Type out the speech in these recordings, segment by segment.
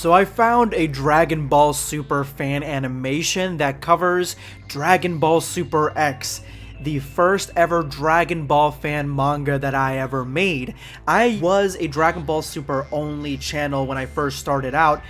So I found a Dragon Ball Super fan animation that covers Dragon Ball Super X, the first ever Dragon Ball fan manga that I ever made. I was a Dragon Ball Super only channel when I first started out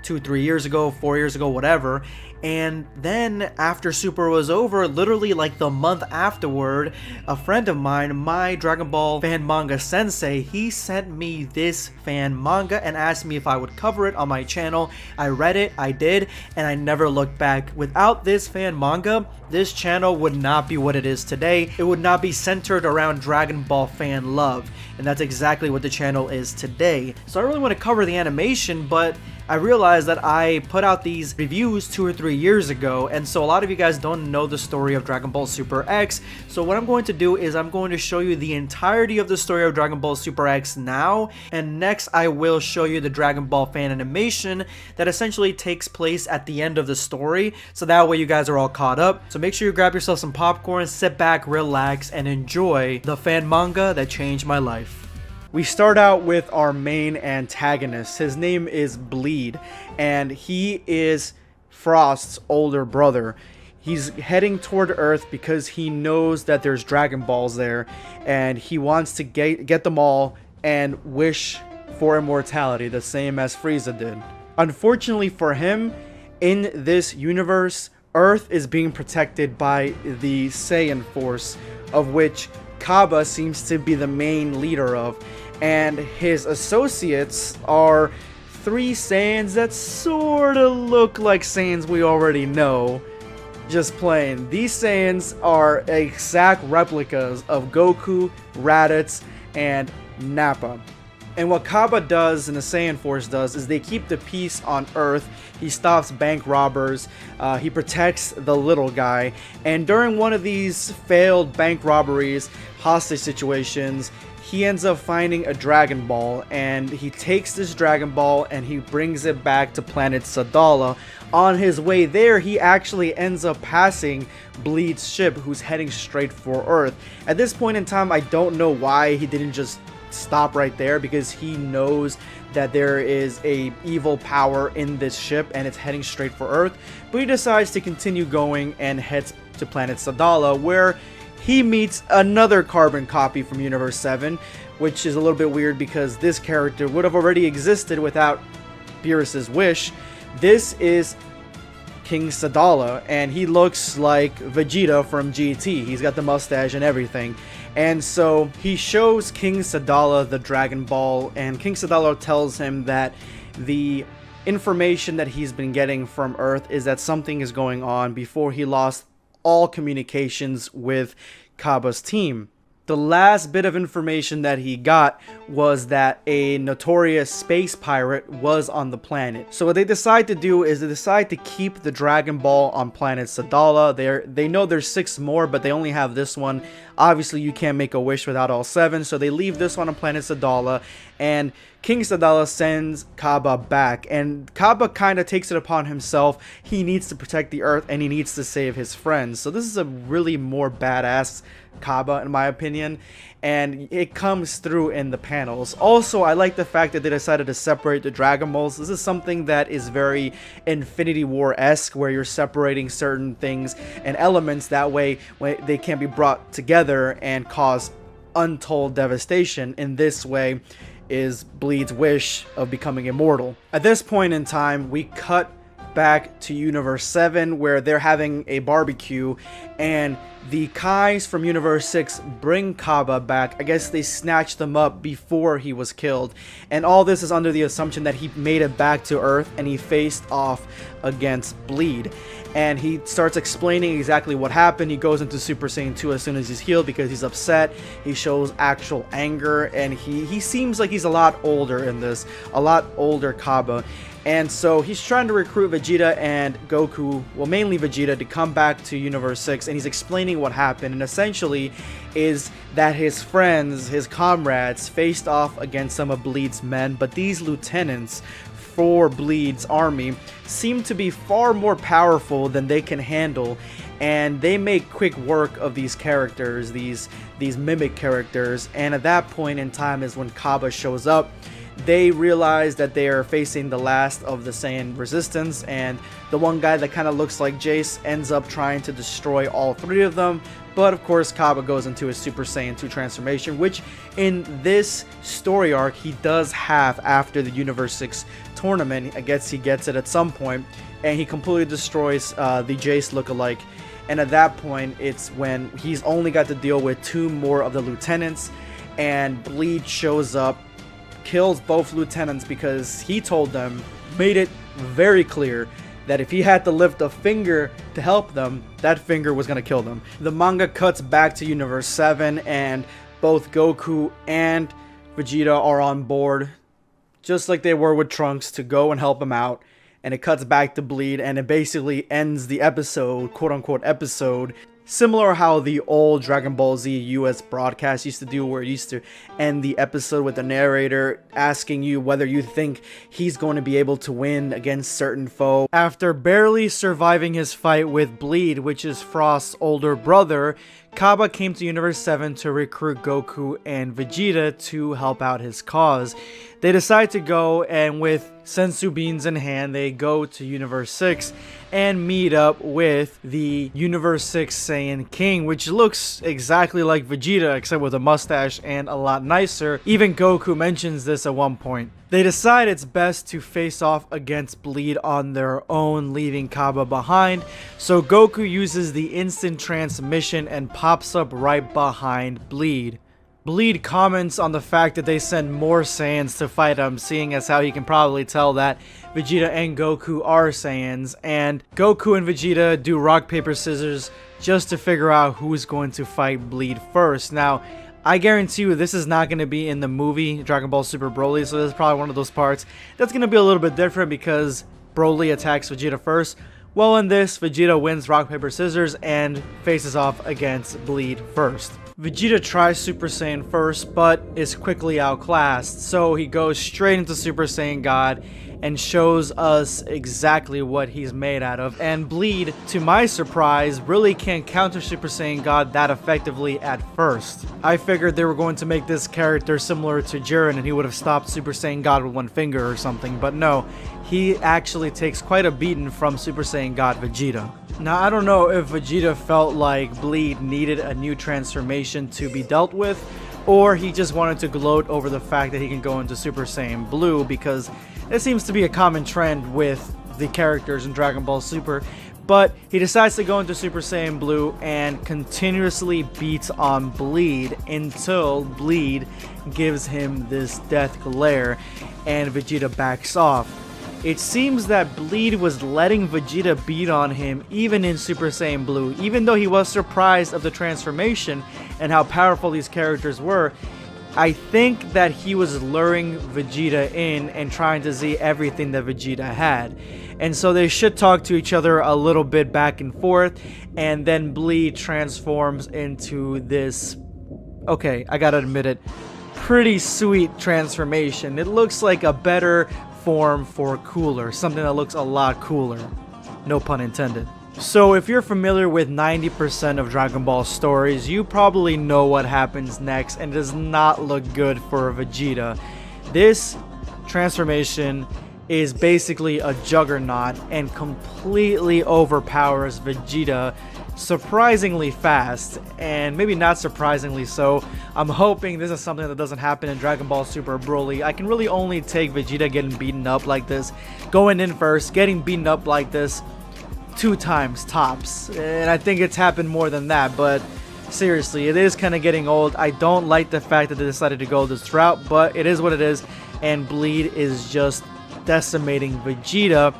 2-3 years ago, 4 years ago, whatever. And then after Super was over, literally like the month afterward, a friend of mine, my Dragon Ball fan manga sensei, he sent me this fan manga and asked me if I would cover it on my channel. I read it, I did, and I never looked back. Without this fan manga, this channel would not be what it is today. It would not be centered around Dragon Ball fan love, and that's exactly what the channel is today. So I really want to cover the animation, but I realized that I put out these reviews 2 or 3 years ago, and so a lot of you guys don't know the story of Dragon Ball Super X. So what I'm going to do is I'm going to show you the entirety of the story of Dragon Ball Super X now, and next I will show you the Dragon Ball fan animation that essentially takes place at the end of the story, so that way you guys are all caught up. So make sure you grab yourself some popcorn, sit back, relax, and enjoy the fan manga that changed my life. We start out with our main antagonist. His name is Bleed, and he is Frost's older brother. He's heading toward Earth because he knows that there's Dragon Balls there, and he wants to get them all and wish for immortality, the same as Frieza did. Unfortunately for him, in this universe, Earth is being protected by the Saiyan Force, of which Kaba seems to be the main leader of, and his associates are 3 Saiyans that sorta look like Saiyans we already know. Just plain. These Saiyans are exact replicas of Goku, Raditz, and Nappa. And what Kaba does and the Saiyan Force does is they keep the peace on Earth. He stops bank robbers, he protects the little guy, and during one of these failed bank robberies, hostage situations, he ends up finding a Dragon Ball, and he takes this Dragon Ball and he brings it back to planet Sadala. On his way there, he actually ends up passing Bleed's ship, who's heading straight for Earth. At this point in time, I don't know why he didn't just stop right there, because he knows that there is a evil power in this ship and it's heading straight for Earth, but he decides to continue going and heads to planet Sadala, where he meets another carbon copy from Universe 7, which is a little bit weird because this character would have already existed without Beerus's wish. This is King Sadala, and he looks like Vegeta from GT. He's got the mustache and everything. And so he shows King Sadala the Dragon Ball, and King Sadala tells him that the information that he's been getting from Earth is that something is going on before he lost all communications with Kaba's team. The last bit of information that he got was that a notorious space pirate was on the planet. So what they decide to do is they decide to keep the Dragon Ball on planet Sadala. They know there's 6 more, but they only have this one. Obviously, you can't make a wish without all 7, so they leave this one on planet Sadala, and King Sadala sends Kaba back, and Kaba kind of takes it upon himself. He needs to protect the Earth, and he needs to save his friends. So this is a really more badass Kaba, in my opinion, and it comes through in the panels. Also, I like the fact that they decided to separate the Dragon Balls. This is something that is very Infinity War-esque, where you're separating certain things and elements, that way when they can be brought together and cause untold devastation. In this way is Bleed's wish of becoming immortal. At this point in time, we cut back to Universe 7, where they're having a barbecue, and the Kais from Universe 6 bring Kaba back. I guess they snatched them up before he was killed, and all this is under the assumption that he made it back to Earth and he faced off against Bleed. And he starts explaining exactly what happened. He goes into Super Saiyan 2 as soon as he's healed because he's upset. He shows actual anger, and he seems like he's a lot older in this, a lot older Kaba. And so he's trying to recruit Vegeta and Goku, well mainly Vegeta, to come back to Universe 6, and he's explaining what happened, and essentially is that his friends, his comrades, faced off against some of Bleed's men, but these lieutenants for Bleed's army seem to be far more powerful than they can handle, and they make quick work of these characters, these mimic characters. And at that point in time is when Kaba shows up. they realize that they are facing the last of the Saiyan resistance, and the one guy that kind of looks like Jace ends up trying to destroy all 3 of them. But of course, Kaba goes into his Super Saiyan 2 transformation, which in this story arc he does have after the Universe 6 tournament. I guess he gets it at some point, and he completely destroys the Jace lookalike. And at that point, it's when he's only got to deal with 2 more of the lieutenants, and Bleed shows up, kills both lieutenants because he told them, made it very clear that if he had to lift a finger to help them, that finger was going to kill them. The manga cuts back to Universe 7, and both Goku and Vegeta are on board, just like they were with Trunks, to go and help him out. And it cuts back to Bleed, and it basically ends the episode, quote-unquote episode, similar how the old Dragon Ball Z US broadcast used to do, where it used to end the episode with the narrator asking you whether you think he's going to be able to win against certain foe. After barely surviving his fight with Bleed, which is Frost's older brother, Kaba came to Universe 7 to recruit Goku and Vegeta to help out his cause. They decide to go, and with Senzu beans in hand, they go to Universe 6 and meet up with the Universe 6 Saiyan King, which looks exactly like Vegeta except with a mustache and a lot nicer. Even Goku mentions this at one point. They decide it's best to face off against Bleed on their own, leaving Kaba behind, so Goku uses the instant transmission and pops up right behind Bleed. Bleed comments on the fact that they send more Saiyans to fight him, seeing as how he can probably tell that Vegeta and Goku are Saiyans, and Goku and Vegeta do rock, paper, scissors just to figure out who's going to fight Bleed first. Now, I guarantee you this is not going to be in the movie Dragon Ball Super Broly, so this is probably one of those parts that's going to be a little bit different because Broly attacks Vegeta first. Well, in this, Vegeta wins rock, paper, scissors and faces off against Bleed first. Vegeta tries Super Saiyan first, but is quickly outclassed, so he goes straight into Super Saiyan God and shows us exactly what he's made out of. And Bleed, to my surprise, really can't counter Super Saiyan God that effectively at first. I figured they were going to make this character similar to Jiren and he would have stopped Super Saiyan God with one finger or something, but no, he actually takes quite a beating from Super Saiyan God Vegeta. Now, I don't know if Vegeta felt like Bleed needed a new transformation to be dealt with, or he just wanted to gloat over the fact that he can go into Super Saiyan Blue, because it seems to be a common trend with the characters in Dragon Ball Super. But he decides to go into Super Saiyan Blue and continuously beats on Bleed until Bleed gives him this death glare and Vegeta backs off. It seems that Bleed was letting Vegeta beat on him even in Super Saiyan Blue. Even though he was surprised of the transformation and how powerful these characters were, I think that he was luring Vegeta in and trying to see everything that Vegeta had. And so they should talk to each other a little bit back and forth, and then Bleed transforms into this, okay, I gotta admit it, pretty sweet transformation. It looks like a better form for cooler, something that looks a lot cooler, no pun intended. So if you're familiar with 90% of Dragon Ball stories, you probably know what happens next, and it does not look good for Vegeta. This transformation is basically a juggernaut and completely overpowers Vegeta surprisingly fast, and maybe not surprisingly so. I'm hoping this is something that doesn't happen in Dragon Ball Super Broly. I can really only take Vegeta getting beaten up like this, going in first, getting beaten up like this 2 times tops, and I think it's happened more than that, but seriously, it is kind of getting old. I don't like the fact that they decided to go this route, but it is what it is, and Bleed is just decimating Vegeta,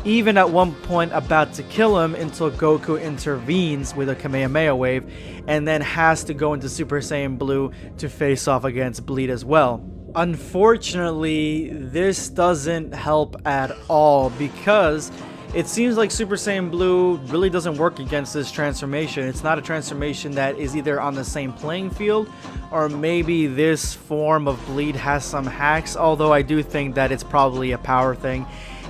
even at one point about to kill him until Goku intervenes with a Kamehameha wave and then has to go into Super Saiyan Blue to face off against Bleed as well. Unfortunately, this doesn't help at all because it seems like Super Saiyan Blue really doesn't work against this transformation. It's not a transformation that is either on the same playing field, or maybe this form of Bleed has some hacks, although I do think that it's probably a power thing.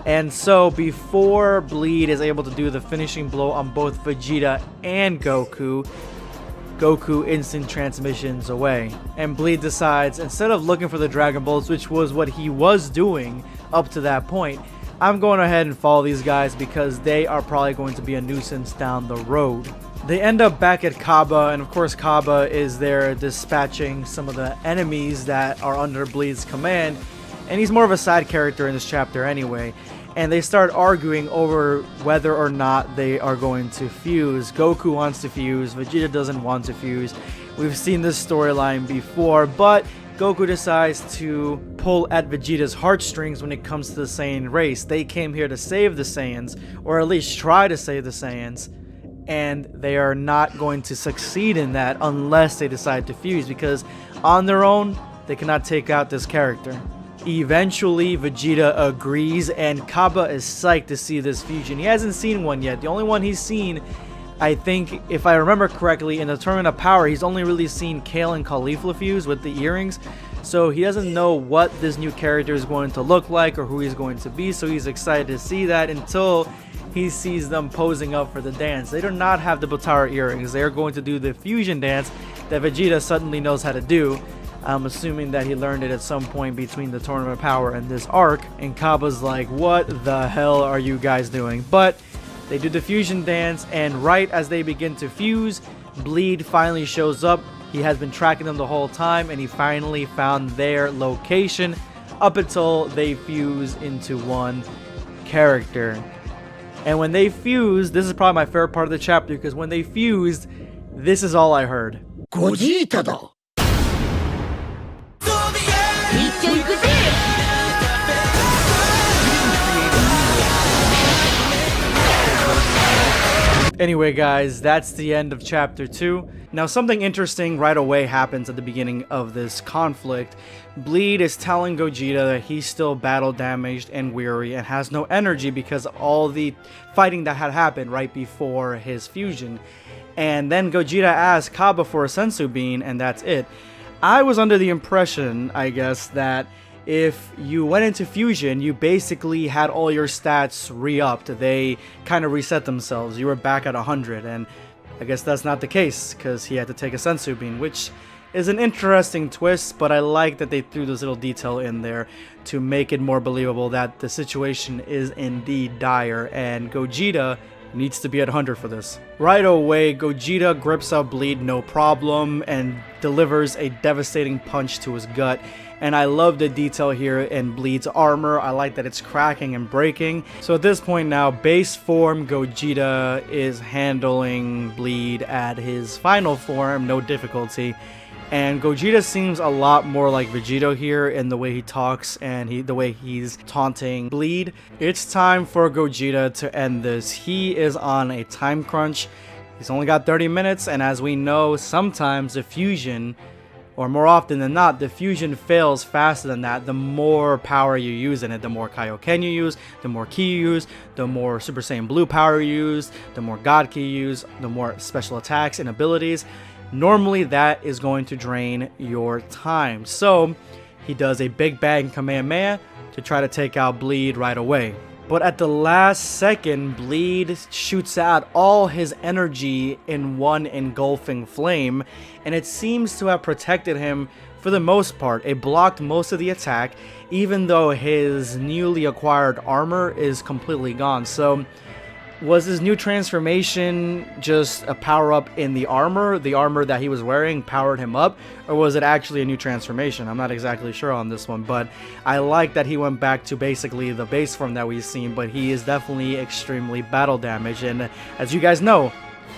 And so before Bleed is able to do the finishing blow on both Vegeta and Goku, Goku instant transmissions away. And Bleed decides, instead of looking for the Dragon Balls, which was what he was doing up to that point, I'm going ahead and follow these guys because they are probably going to be a nuisance down the road. They end up back at Kaba, and of course Kaba is there dispatching some of the enemies that are under Bleed's command, and he's more of a side character in this chapter anyway. And they start arguing over whether or not they are going to fuse. Goku wants to fuse, Vegeta doesn't want to fuse. We've seen this storyline before, but Goku decides to pull at Vegeta's heartstrings when it comes to the Saiyan race. They came here to save the Saiyans, or at least try to save the Saiyans, and they are not going to succeed in that unless they decide to fuse, because on their own, they cannot take out this character. Eventually, Vegeta agrees, and Kaba is psyched to see this fusion. He hasn't seen one yet. The only one he's seen, I think, if I remember correctly, in the Tournament of Power, he's only really seen Kale and Caulifla fuse with the earrings. So he doesn't know what this new character is going to look like or who he's going to be. So he's excited to see that until he sees them posing up for the dance. They do not have the Batara earrings. They are going to do the fusion dance that Vegeta suddenly knows how to do. I'm assuming that he learned it at some point between the Tournament of Power and this arc. And Kaba's like, what the hell are you guys doing? But they do the fusion dance, and right as they begin to fuse, Bleed finally shows up. He has been tracking them the whole time, and he finally found their location up until they fuse into one character. And when they fused, this is probably my favorite part of the chapter, because when they fused, this is all I heard. Utada. Anyway guys, that's the end of chapter 2. Now something interesting right away happens at the beginning of this conflict. Bleed is telling Gogeta that he's still battle damaged and weary and has no energy because of all the fighting that had happened right before his fusion. And then Gogeta asks Kaba for a sensu bean, and that's it. I was under the impression, I guess, that if you went into fusion, you basically had all your stats re-upped. They kind of reset themselves. You were back at 100, and I guess that's not the case because he had to take a sensu bean, which is an interesting twist, but I like that they threw this little detail in there to make it more believable that the situation is indeed dire, and Gogeta needs to be at 100 for this. Right away, Gogeta grips up Bleed no problem and delivers a devastating punch to his gut. And I love the detail here in Bleed's armor. I like that it's cracking and breaking. So at this point now, base form Gogeta is handling Bleed at his final form, no difficulty. And Gogeta seems a lot more like Vegeta here in the way he talks and the way he's taunting Bleed. It's time for Gogeta to end this. He is on a time crunch. He's only got 30 minutes, and as we know, sometimes the fusion, or more often than not, the fusion fails faster than that. The more power you use in it, the more Kaioken you use, the more Ki you use, the more Super Saiyan Blue power you use, the more God Ki you use, the more special attacks and abilities. Normally that is going to drain your time. So he does a Big Bang Kamehameha to try to take out Bleed right away. But at the last second, Bleed shoots out all his energy in one engulfing flame, and it seems to have protected him for the most part. It blocked most of the attack, even though his newly acquired armor is completely gone. So was his new transformation just a power-up in the armor? The armor that he was wearing powered him up? Or was it actually a new transformation? I'm not exactly sure on this one, but I like that he went back to basically the base form that we've seen, but he is definitely extremely battle damaged, and as you guys know,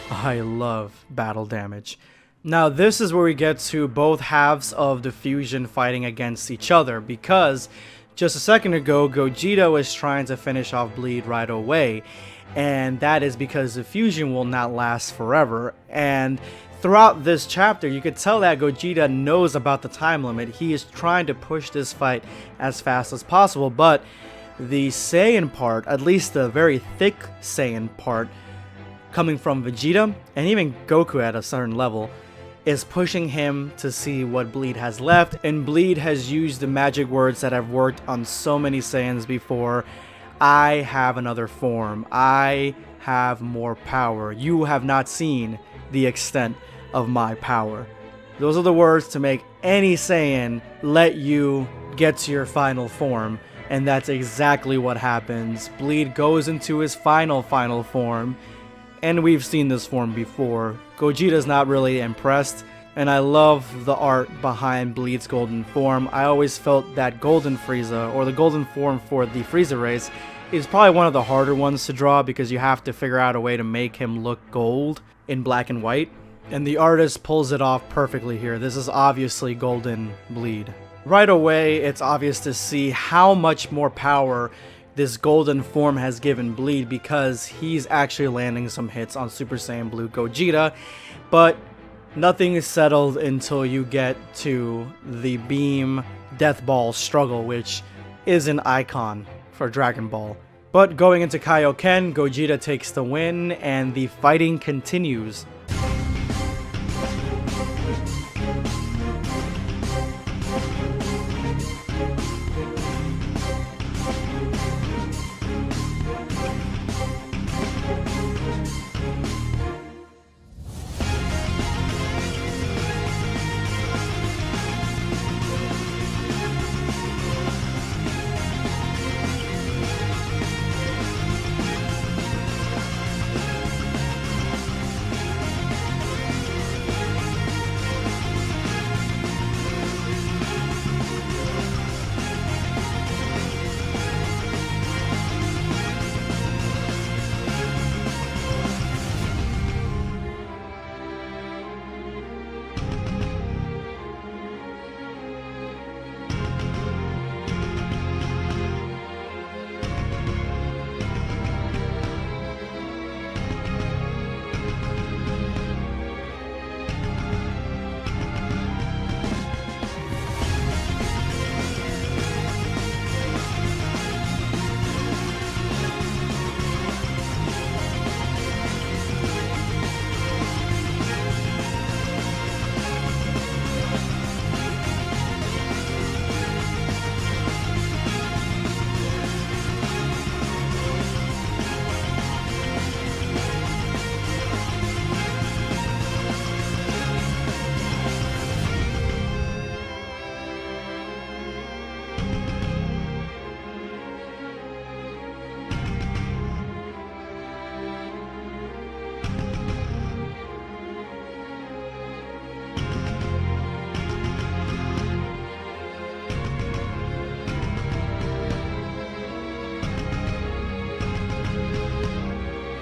I love battle damage. Now this is where we get to both halves of the fusion fighting against each other, because just a second ago, Gogeta was trying to finish off Bleed right away. And that is because the fusion will not last forever. And throughout this chapter, you could tell that Gogeta knows about the time limit. He is trying to push this fight as fast as possible. But the Saiyan part, at least the very thick Saiyan part, coming from Vegeta, and even Goku at a certain level, is pushing him to see what Bleed has left. And Bleed has used the magic words that have worked on so many Saiyans before. I have another form. I have more power. You have not seen the extent of my power. Those are the words to make any Saiyan let you get to your final form, and that's exactly what happens. Bleed goes into his final form, and we've seen this form before. Gogeta's not really impressed, and I love the art behind Bleed's golden form. I always felt that Golden Frieza, or the golden form for the Frieza race, is probably one of the harder ones to draw because you have to figure out a way to make him look gold in black and white. And the artist pulls it off perfectly here. This is obviously Golden Bleed. Right away, it's obvious to see how much more power this golden form has given Bleed because he's actually landing some hits on Super Saiyan Blue Gogeta, but nothing is settled until you get to the Beam Death Ball struggle, which is an icon for Dragon Ball. But going into Kaioken, Gogeta takes the win and the fighting continues.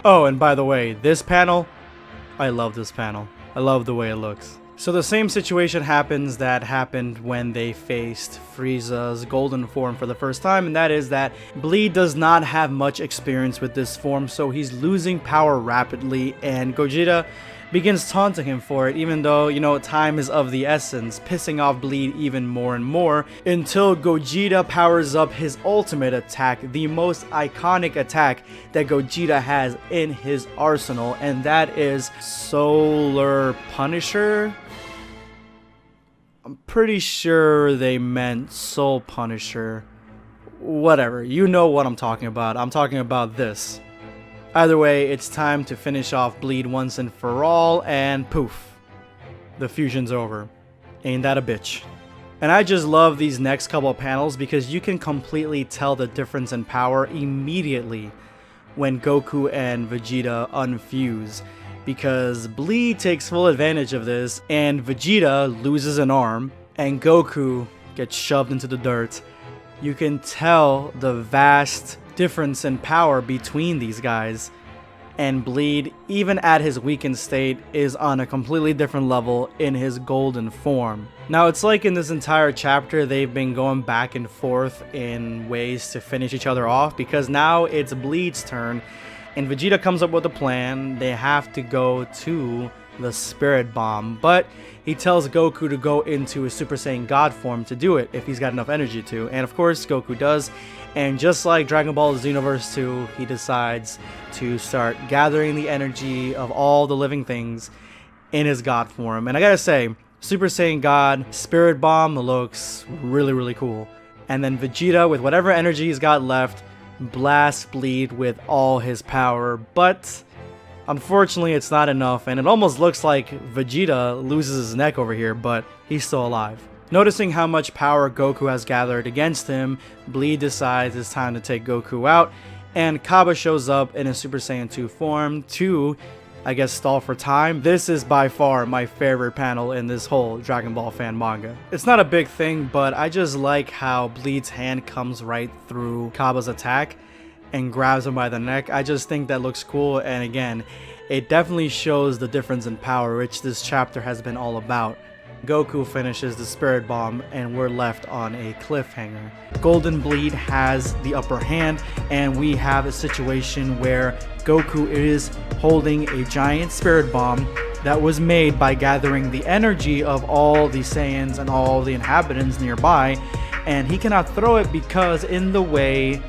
Oh, and by the way, this panel, I love this panel. I love the way it looks. So the same situation happens that happened when they faced Frieza's golden form for the first time, and that is that Bleed does not have much experience with this form, so he's losing power rapidly, and Gogeta begins taunting him for it, even though, you know, time is of the essence, pissing off Bleed even more and more, until Gogeta powers up his ultimate attack, the most iconic attack that Gogeta has in his arsenal, and that is Solar Punisher? I'm pretty sure they meant Soul Punisher. Whatever, you know what I'm talking about. I'm talking about this. Either way, it's time to finish off Bleed once and for all, and poof, the fusion's over. Ain't that a bitch? And I just love these next couple of panels because you can completely tell the difference in power immediately when Goku and Vegeta unfuse, because Bleed takes full advantage of this, and Vegeta loses an arm, and Goku gets shoved into the dirt. You can tell the vast difference in power between these guys, and Bleed, even at his weakened state, is on a completely different level in his golden form. Now it's like in this entire chapter they've been going back and forth in ways to finish each other off, because now it's Bleed's turn and Vegeta comes up with a plan. They have to go to the Spirit Bomb, but he tells Goku to go into his Super Saiyan God form to do it if he's got enough energy to, and of course Goku does. And just like Dragon Ball Xenoverse 2, he decides to start gathering the energy of all the living things in his God form. And I gotta say, Super Saiyan God Spirit Bomb looks really, really cool. And then Vegeta, with whatever energy he's got left, blasts Bleed with all his power. But Unfortunately, it's not enough, and it almost looks like Vegeta loses his neck over here, but he's still alive. Noticing how much power Goku has gathered against him, Bleed decides it's time to take Goku out, and Kaba shows up in a Super Saiyan 2 form to, I guess, stall for time. This is by far my favorite panel in this whole Dragon Ball fan manga. It's not a big thing, but I just like how Bleed's hand comes right through Kaba's attack and grabs him by the neck. I just think that looks cool, and again, it definitely shows the difference in power, which this chapter has been all about. Goku finishes the Spirit Bomb, and we're left on a cliffhanger. Golden Bleed has the upper hand, and we have a situation where Goku is holding a giant Spirit Bomb that was made by gathering the energy of all the Saiyans and all the inhabitants nearby, and he cannot throw it because in the way,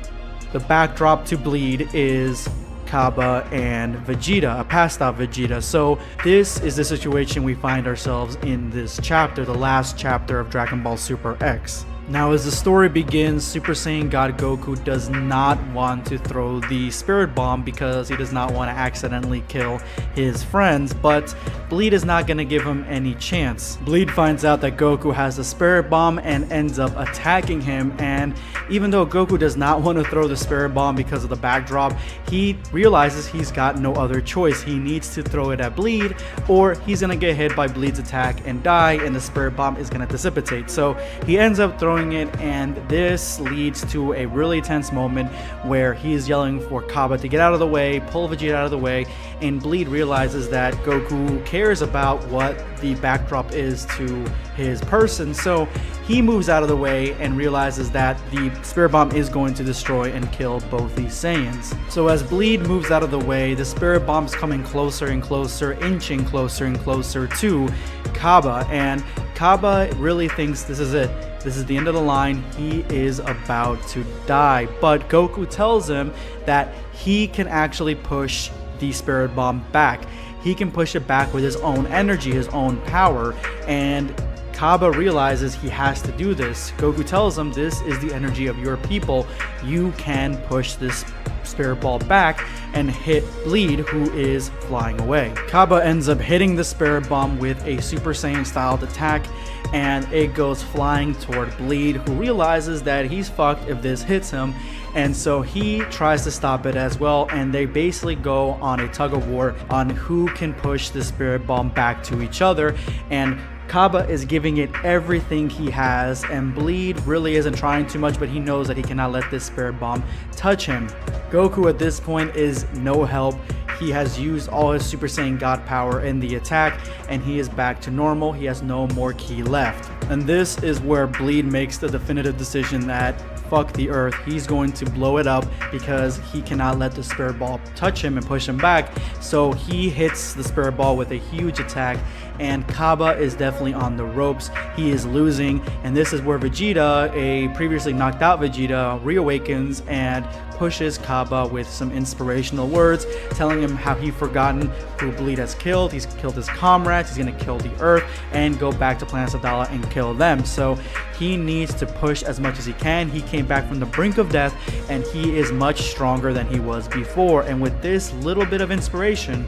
the backdrop to Bleed is Kaba and Vegeta, a passed out Vegeta. So this is the situation we find ourselves in this chapter, the last chapter of Dragon Ball Super X. Now, as the story begins, Super Saiyan God Goku does not want to throw the Spirit Bomb because he does not want to accidentally kill his friends, but Bleed is not going to give him any chance. Bleed finds out that Goku has the Spirit Bomb and ends up attacking him, and even though Goku does not want to throw the Spirit Bomb because of the backdrop, he realizes he's got no other choice. He needs to throw it at Bleed, or he's going to get hit by Bleed's attack and die, and the Spirit Bomb is going to dissipate. So he ends up throwing it, and this leads to a really tense moment where he's yelling for Kaba to get out of the way, pull Vegeta out of the way, and Bleed realizes that Goku cares about what the backdrop is to his person, so he moves out of the way and realizes that the Spirit Bomb is going to destroy and kill both these Saiyans. So as Bleed moves out of the way, the Spirit Bomb is coming closer and closer, inching closer and closer to Kaba, and Kaba really thinks this is it. This is the end of the line. He is about to die. But Goku tells him that he can actually push the Spirit Bomb back. He can push it back with his own energy, his own power. And Kaba realizes he has to do this. Goku tells him, this is the energy of your people. You can push this Spirit Ball back and hit Bleed, who is flying away. Kaba ends up hitting the Spirit Bomb with a Super Saiyan styled attack, and it goes flying toward Bleed, who realizes that he's fucked if this hits him, and so he tries to stop it as well, and they basically go on a tug of war on who can push the Spirit Bomb back to each other, and Kaba is giving it everything he has, and Bleed really isn't trying too much, but he knows that he cannot let this Spirit Bomb touch him. Goku at this point is no help. He has used all his Super Saiyan God power in the attack, and he is back to normal. He has no more ki left. And this is where Bleed makes the definitive decision that fuck the earth, he's going to blow it up because he cannot let the Spirit Ball touch him and push him back. So he hits the Spirit Ball with a huge attack, and Kaba is definitely on the ropes. He is losing, and this is where Vegeta, a previously knocked out Vegeta, reawakens and pushes Kaba with some inspirational words, telling him how he's forgotten who Bleed has killed. He's killed his comrades, he's gonna kill the earth and go back to Planet Sadala and kill them. So he needs to push as much as he can. He came back from the brink of death, and he is much stronger than he was before. And with this little bit of inspiration,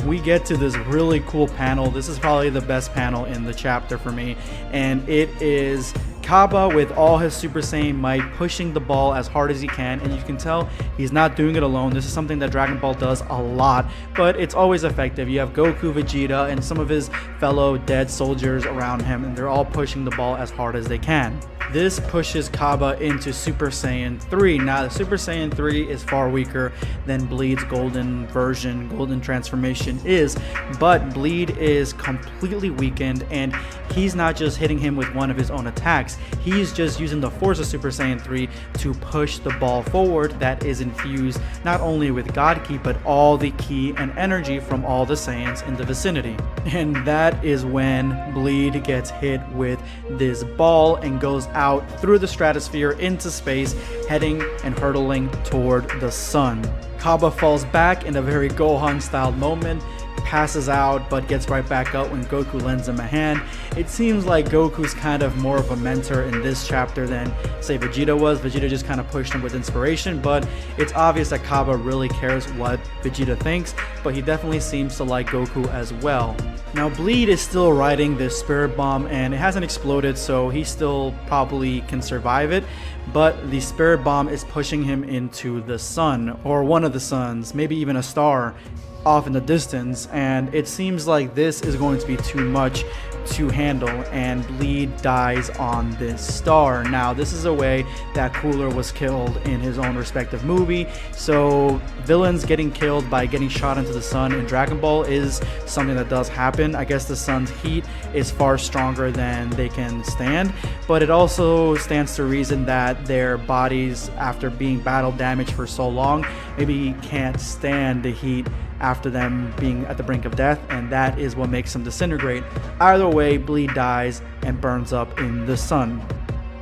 we get to this really cool panel. This is probably the best panel in the chapter for me, and it is Kaba with all his Super Saiyan might pushing the ball as hard as he can, and you can tell he's not doing it alone. This is something that Dragon Ball does a lot, but it's always effective. You have Goku, Vegeta, and some of his fellow dead soldiers around him, and they're all pushing the ball as hard as they can. This pushes Kaba into Super Saiyan 3. Now, the Super Saiyan 3 is far weaker than Bleed's golden version, golden transformation is, but Bleed is completely weakened, and he's not just hitting him with one of his own attacks. He's just using the force of Super Saiyan 3 to push the ball forward that is infused not only with God Ki, but all the Ki and energy from all the Saiyans in the vicinity. And that is when Bleed gets hit with this ball and goes out through the stratosphere into space, heading and hurtling toward the sun. Kaba falls back in a very Gohan style moment, passes out but gets right back up when Goku lends him a hand. It seems like Goku's kind of more of a mentor in this chapter than, say, Vegeta was. Vegeta just kind of pushed him with inspiration, but it's obvious that Kaba really cares what Vegeta thinks, but he definitely seems to like Goku as well. Now, Bleed is still riding this spirit bomb, and it hasn't exploded, so he still probably can survive it, but the spirit bomb is pushing him into the sun, or one of the suns, maybe even a star off in the distance, and it seems like this is going to be too much to handle, and Bleed dies on this star. Now, this is a way that Cooler was killed in his own respective movie, so villains getting killed by getting shot into the sun in Dragon Ball is something that does happen. I guess the sun's heat is far stronger than they can stand, but it also stands to reason that their bodies, after being battle damaged for so long, maybe can't stand the heat after them being at the brink of death, and that is what makes them disintegrate. Either way, Bleed dies and burns up in the sun.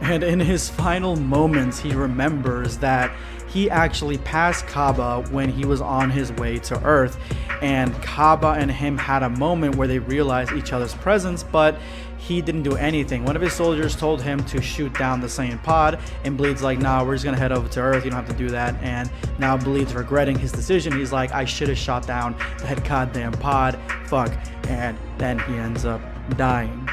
And in his final moments, he remembers that he actually passed Kaba when he was on his way to Earth, and Kaba and him had a moment where they realized each other's presence, but he didn't do anything. One of his soldiers told him to shoot down the Saiyan pod, and Bleed's like, nah, we're just gonna head over to Earth, you don't have to do that. And now Bleed's regretting his decision. He's like, I should have shot down that goddamn pod, fuck. And then he ends up dying.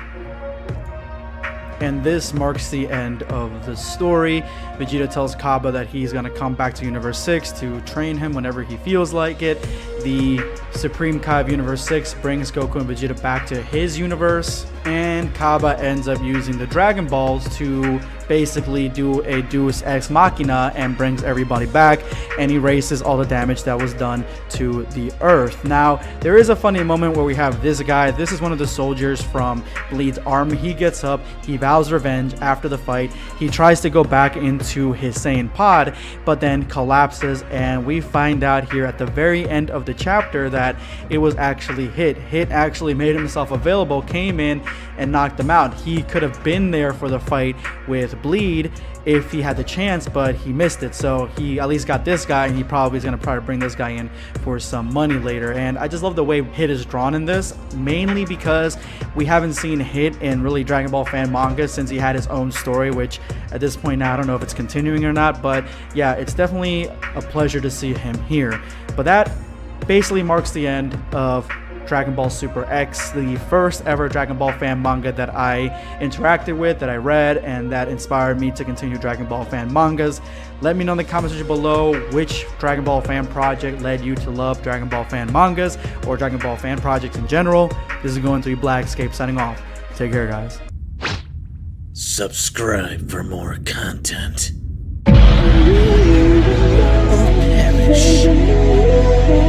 And this marks the end of the story. Vegeta tells Kaba that he's going to come back to Universe 6 to train him whenever he feels like it. The Supreme Kai of Universe 6 brings Goku and Vegeta back to his universe, and Kaba ends up using the Dragon Balls to basically do a Deus Ex Machina and brings everybody back and erases all the damage that was done to the Earth. Now, there is a funny moment where we have this guy. This is one of the soldiers from Bleed's army. He gets up, he vows revenge after the fight. He tries to go back into his Saiyan pod, but then collapses, and we find out here at the very end of the chapter that it was actually Hit. Hit actually made himself available, came in and knocked him out. He could have been there for the fight with Bleed if he had the chance, but he missed it. So he at least got this guy, and he probably is going to bring this guy in for some money later. And I just love the way Hit is drawn in this, mainly because we haven't seen Hit in really Dragon Ball fan manga since he had his own story, which at this point now I don't know if it's continuing or not, but yeah, it's definitely a pleasure to see him here. But that basically marks the end of Dragon Ball Super X, the first ever Dragon Ball fan manga that I interacted with, that I read, and that inspired me to continue Dragon Ball fan mangas. Let me know in the comment section below which Dragon Ball fan project led you to love Dragon Ball fan mangas or Dragon Ball fan projects in general. This is going to be BlackScape signing off. Take care, guys. Subscribe for more content. Or perish.